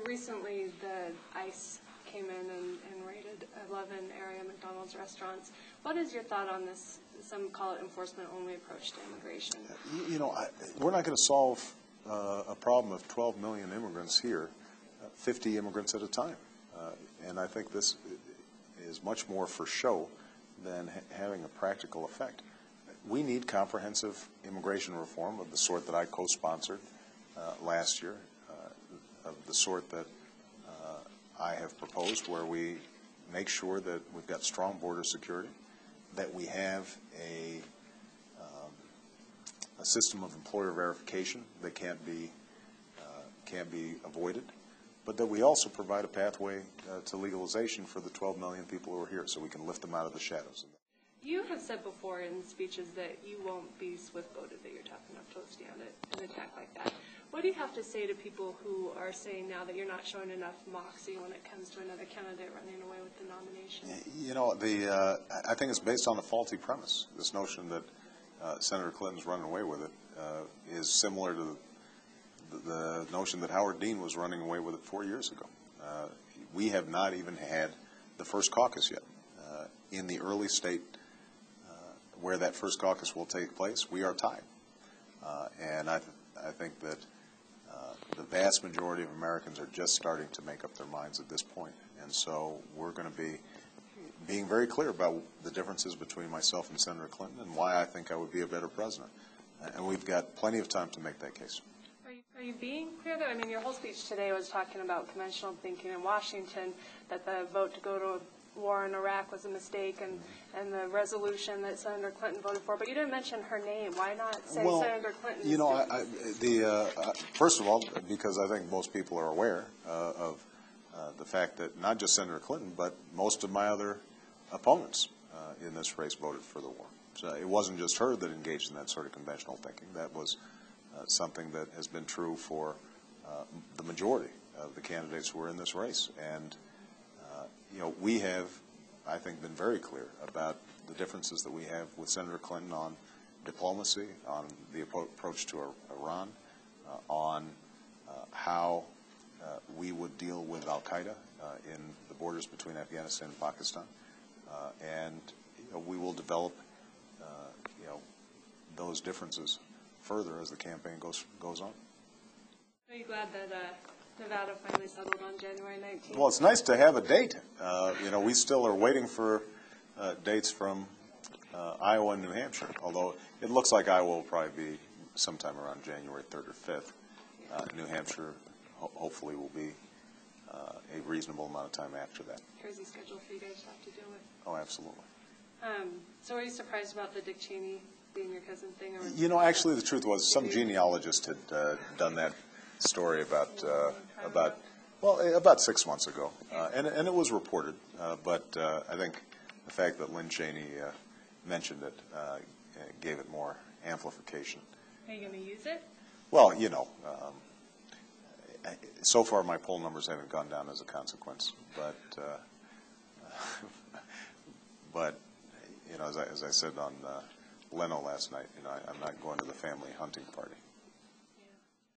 Recently, the ICE came in and raided 11 area McDonald's restaurants. What is your thought on this, some call it enforcement-only approach to immigration? You know, we're not going to solve a problem of 12 million immigrants here, 50 immigrants at a time. And I think this is much more for show than having a practical effect. We need comprehensive immigration reform of the sort that I co-sponsored last year, of the sort that I have proposed, where we make sure that we've got strong border security, that we have a system of employer verification that can't be avoided, but that we also provide a pathway to legalization for the 12 million people who are here, so we can lift them out of the shadows. You have said before in speeches that you won't be swift-voted, that you're tough enough to withstand an attack like that. What do you have to say to people who are saying now that you're not showing enough moxie when it comes to another candidate running away with the nomination? You know, I think it's based on a faulty premise. This notion that Senator Clinton's running away with it is similar to the notion that Howard Dean was running away with it 4 years ago. We have not even had the first caucus yet. In the early state where that first caucus will take place, we are tied. And I think that the vast majority of Americans are just starting to make up their minds at this point. And so we're going to be being very clear about the differences between myself and Senator Clinton and why I think I would be a better president. And we've got plenty of time to make that case. Are you being clear, though? I mean, your whole speech today was talking about conventional thinking in Washington, that the vote to go to war in Iraq was a mistake, and the resolution that Senator Clinton voted for. But you didn't mention her name. Why not say Senator Clinton? You know, first of all, because I think most people are aware of the fact that not just Senator Clinton, but most of my other opponents in this race voted for the war. So it wasn't just her that engaged in that sort of conventional thinking. That was something that has been true for the majority of the candidates who are in this race. And you know, we have, I think, been very clear about the differences that we have with Senator Clinton on diplomacy, on the approach to Iran, on how we would deal with al-Qaeda in the borders between Afghanistan and Pakistan. And you know, we will develop you know, those differences further as the campaign goes on. Are you glad that Nevada finally settled on January 19th? Well, it's nice to have a date. You know, we still are waiting for dates from Iowa and New Hampshire, although it looks like Iowa will probably be sometime around January 3rd or 5th. New Hampshire hopefully will be a reasonable amount of time after that. Crazy schedule for you guys to have to deal with. Oh, absolutely. So are you surprised about the Dick Cheney being your cousin thing? Or you know, actually the truth was some genealogist had done that story about 6 months ago, and it was reported. But I think the fact that Lynn Cheney mentioned it gave it more amplification. Are you going to use it? Well, you know, so far my poll numbers haven't gone down as a consequence. But you know, as I said on Reno last night, you know, I'm not going to the family hunting party.